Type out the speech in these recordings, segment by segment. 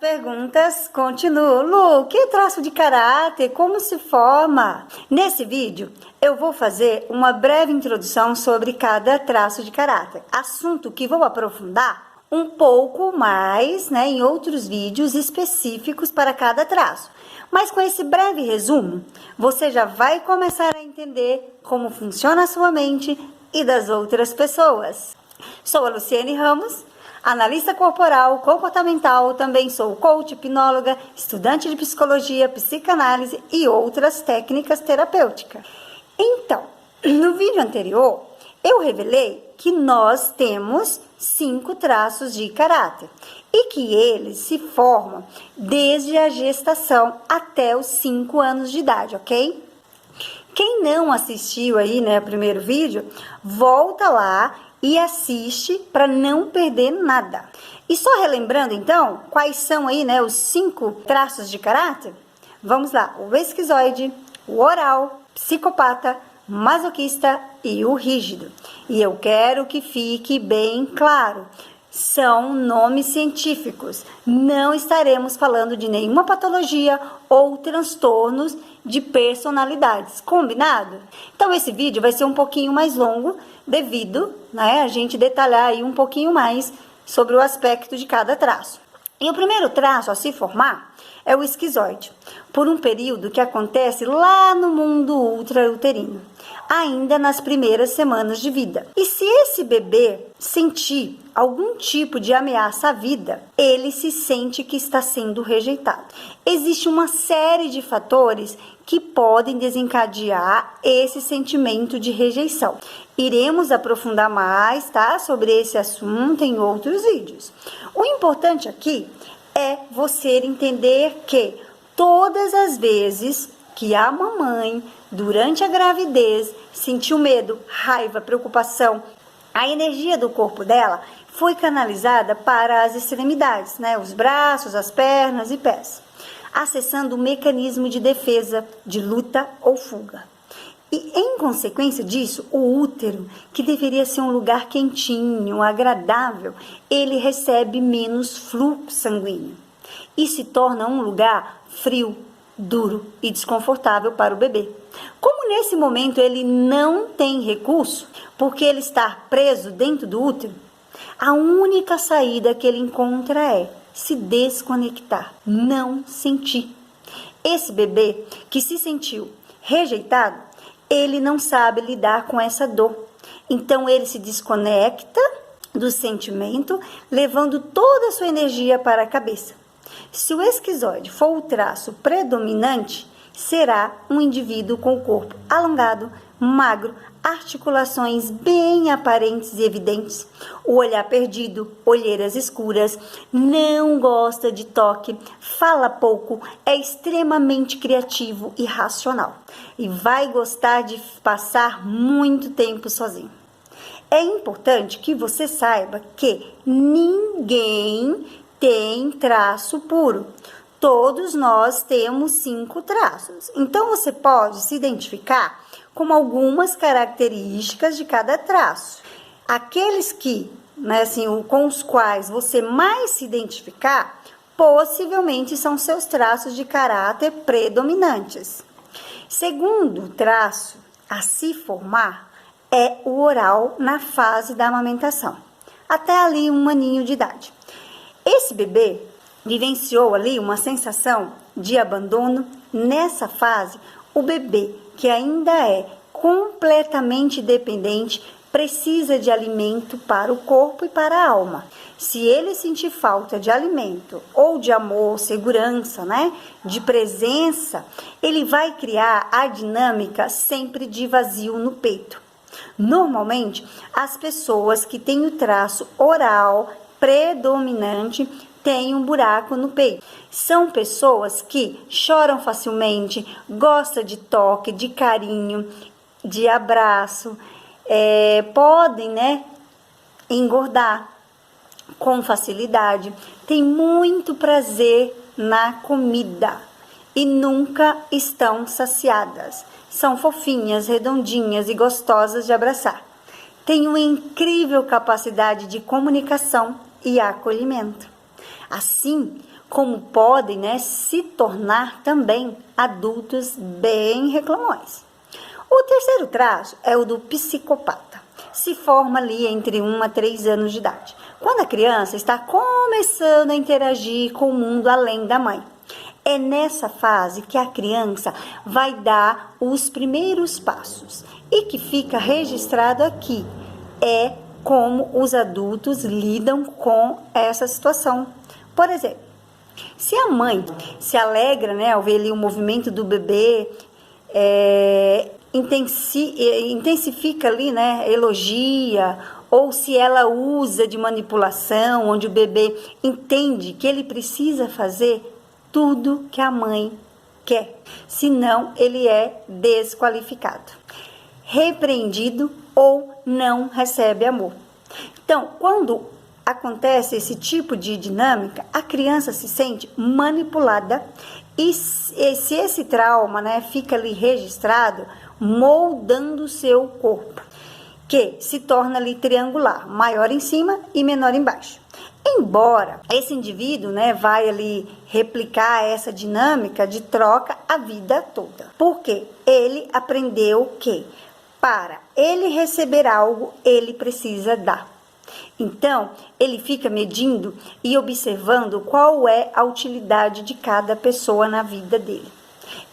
Perguntas continuam. Lu, que traço de caráter? Como se forma? Nesse vídeo, eu vou fazer uma breve introdução sobre cada traço de caráter. Assunto que vou aprofundar um pouco mais, em outros vídeos específicos para cada traço. Mas com esse breve resumo, você já vai começar a entender como funciona a sua mente e das outras pessoas. Sou a Luciene Ramos, analista corporal, comportamental, também sou coach, hipnóloga, estudante de psicologia, psicanálise e outras técnicas terapêuticas. Então, no vídeo anterior, eu revelei que nós temos 5 traços de caráter e que eles se formam desde a gestação até os 5 anos de idade, ok? Quem não assistiu aí, o primeiro vídeo, volta lá e assiste para não perder nada. E só relembrando então, quais são aí, os 5 traços de caráter? Vamos lá, o esquizoide, o oral, psicopata, masoquista e o rígido. E eu quero que fique bem claro, são nomes científicos. Não estaremos falando de nenhuma patologia ou transtornos de personalidades, combinado? Então esse vídeo vai ser um pouquinho mais longo, devido a gente detalhar aí um pouquinho mais sobre o aspecto de cada traço. E o primeiro traço a se formar é o esquizoide, por um período que acontece lá no mundo ultrauterino, ainda nas primeiras semanas de vida. E se esse bebê sentir algum tipo de ameaça à vida, ele se sente que está sendo rejeitado. Existe uma série de fatores que podem desencadear esse sentimento de rejeição. Iremos aprofundar mais, sobre esse assunto em outros vídeos. O importante aqui é você entender que todas as vezes que a mamãe, durante a gravidez, sentiu medo, raiva, preocupação, a energia do corpo dela foi canalizada para as extremidades, os braços, as pernas e pés, acessando o mecanismo de defesa, de luta ou fuga. E, em consequência disso, o útero, que deveria ser um lugar quentinho, agradável, ele recebe menos fluxo sanguíneo e se torna um lugar frio, duro e desconfortável para o bebê. Como nesse momento ele não tem recurso, porque ele está preso dentro do útero, a única saída que ele encontra é se desconectar, não sentir. Esse bebê que se sentiu rejeitado, ele não sabe lidar com essa dor. Então ele se desconecta do sentimento, levando toda a sua energia para a cabeça. Se o esquizoide for o traço predominante, será um indivíduo com o corpo alongado, magro, articulações bem aparentes e evidentes, o olhar perdido, olheiras escuras, não gosta de toque, fala pouco, é extremamente criativo e racional e vai gostar de passar muito tempo sozinho. É importante que você saiba que ninguém tem traço puro. Todos nós temos 5 traços. Então, você pode se identificar com algumas características de cada traço. Aqueles que, com os quais você mais se identificar, possivelmente são seus traços de caráter predominantes. Segundo traço a se formar é o oral na fase da amamentação, até ali 1 aninho de idade. Esse bebê vivenciou ali uma sensação de abandono. Nessa fase, o bebê, que ainda é completamente dependente, precisa de alimento para o corpo e para a alma. Se ele sentir falta de alimento ou de amor, segurança, de presença, ele vai criar a dinâmica sempre de vazio no peito. Normalmente, as pessoas que têm o traço oral predominante têm um buraco no peito. São pessoas que choram facilmente, gostam de toque, de carinho, de abraço, podem, engordar com facilidade, tem muito prazer na comida e nunca estão saciadas. São fofinhas, redondinhas e gostosas de abraçar. Têm uma incrível capacidade de comunicação e acolhimento. Assim como podem, né, se tornar também adultos bem reclamões. O terceiro traço é o do psicopata. Se forma ali entre 1 a 3 anos de idade, quando a criança está começando a interagir com o mundo além da mãe. É nessa fase que a criança vai dar os primeiros passos e que fica registrado aqui é como os adultos lidam com essa situação. Por exemplo, se a mãe se alegra, né, ao ver ali o movimento do bebê, intensifica ali, né, elogia, ou se ela usa de manipulação, onde o bebê entende que ele precisa fazer tudo que a mãe quer, senão ele é desqualificado, repreendido ou não recebe amor. Então, quando acontece esse tipo de dinâmica, a criança se sente manipulada e se esse trauma, né, fica ali registrado, moldando o seu corpo, que se torna ali triangular, maior em cima e menor embaixo. Embora esse indivíduo, né, vai ali replicar essa dinâmica de troca a vida toda, porque ele aprendeu que para ele receber algo, ele precisa dar. Então, ele fica medindo e observando qual é a utilidade de cada pessoa na vida dele.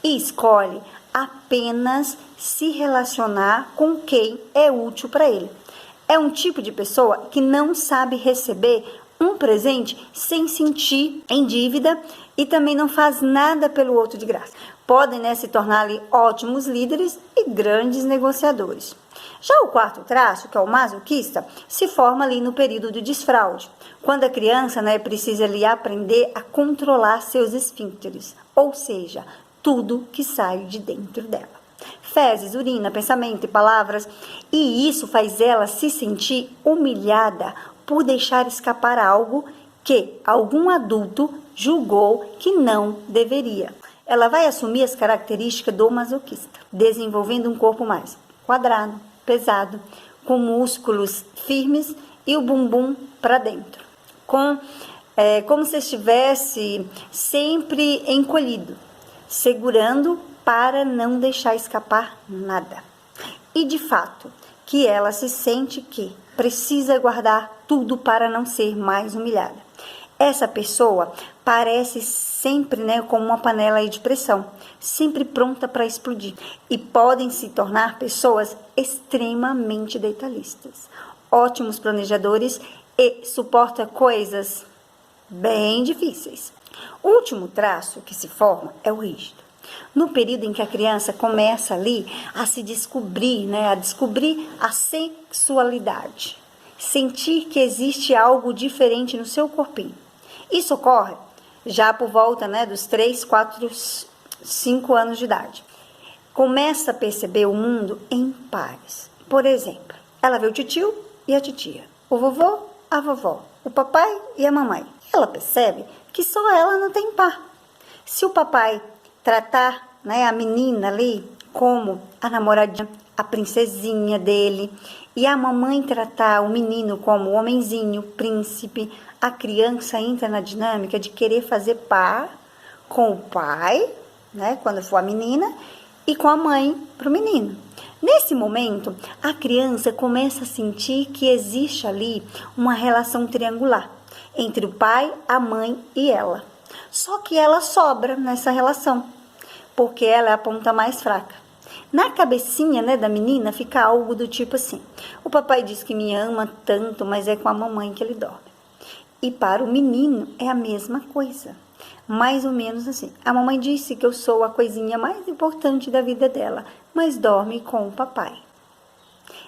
E escolhe apenas se relacionar com quem é útil para ele. É um tipo de pessoa que não sabe receber um presente sem sentir em dívida e também não faz nada pelo outro de graça. Podem, né, se tornar ali ótimos líderes e grandes negociadores. Já o quarto traço, que é o masoquista, se forma ali no período do desfraude, quando a criança, né, precisa ali aprender a controlar seus esfíncteres, ou seja, tudo que sai de dentro dela. Fezes, urina, pensamento e palavras, e isso faz ela se sentir humilhada por deixar escapar algo que algum adulto julgou que não deveria. Ela vai assumir as características do masoquista, desenvolvendo um corpo mais quadrado, pesado, com músculos firmes e o bumbum para dentro, como se estivesse sempre encolhido, segurando para não deixar escapar nada. E de fato, que ela se sente que precisa guardar tudo para não ser mais humilhada. Essa pessoa parece sempre, né, como uma panela de pressão, sempre pronta para explodir. E podem se tornar pessoas extremamente detalhistas, ótimos planejadores e suportam coisas bem difíceis. O último traço que se forma é o rígido. No período em que a criança começa ali a se descobrir, né, a descobrir a sexualidade, sentir que existe algo diferente no seu corpinho. Isso ocorre já por volta, né, dos 3, 4, 5 anos de idade. Começa a perceber o mundo em pares. Por exemplo, ela vê o titio e a titia, o vovô, a vovó, o papai e a mamãe. Ela percebe que só ela não tem par. Se o papai tratar, né, a menina ali como a namoradinha, a princesinha dele, e a mamãe tratar o menino como o homenzinho, príncipe, a criança entra na dinâmica de querer fazer par com o pai, né, quando for a menina, e com a mãe para o menino. Nesse momento, a criança começa a sentir que existe ali uma relação triangular entre o pai, a mãe e ela. Só que ela sobra nessa relação, porque ela é a ponta mais fraca. Na cabecinha, né, da menina fica algo do tipo assim: o papai diz que me ama tanto, mas é com a mamãe que ele dorme. E para o menino é a mesma coisa, mais ou menos assim: a mamãe disse que eu sou a coisinha mais importante da vida dela, mas dorme com o papai.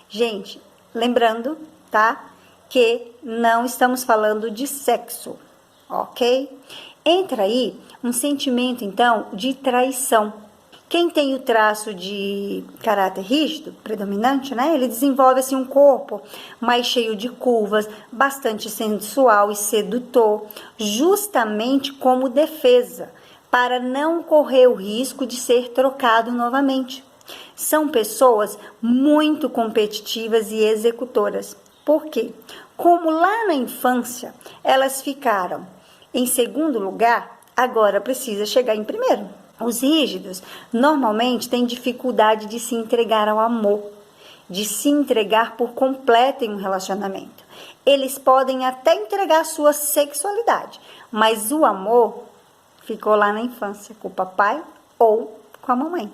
Gente, lembrando, tá, que não estamos falando de sexo, ok? Entra aí um sentimento, então, de traição. Quem tem o traço de caráter rígido, predominante, né? Ele desenvolve assim um corpo mais cheio de curvas, bastante sensual e sedutor, justamente como defesa, para não correr o risco de ser trocado novamente. São pessoas muito competitivas e executoras. Por quê? Como lá na infância elas ficaram Em segundo lugar, agora precisa chegar em primeiro. Os rígidos normalmente têm dificuldade de se entregar ao amor, de se entregar por completo em um relacionamento. Eles podem até entregar sua sexualidade, mas o amor ficou lá na infância, com o papai ou com a mamãe.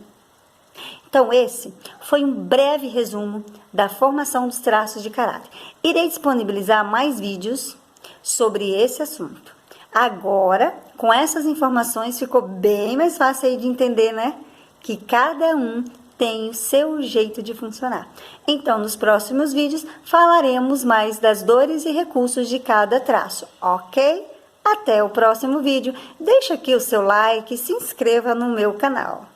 Então, esse foi um breve resumo da formação dos traços de caráter. Irei disponibilizar mais vídeos sobre esse assunto. Agora, com essas informações, ficou bem mais fácil aí de entender, né? Que cada um tem o seu jeito de funcionar. Então, nos próximos vídeos, falaremos mais das dores e recursos de cada traço, ok? Até o próximo vídeo. Deixa aqui o seu like e se inscreva no meu canal.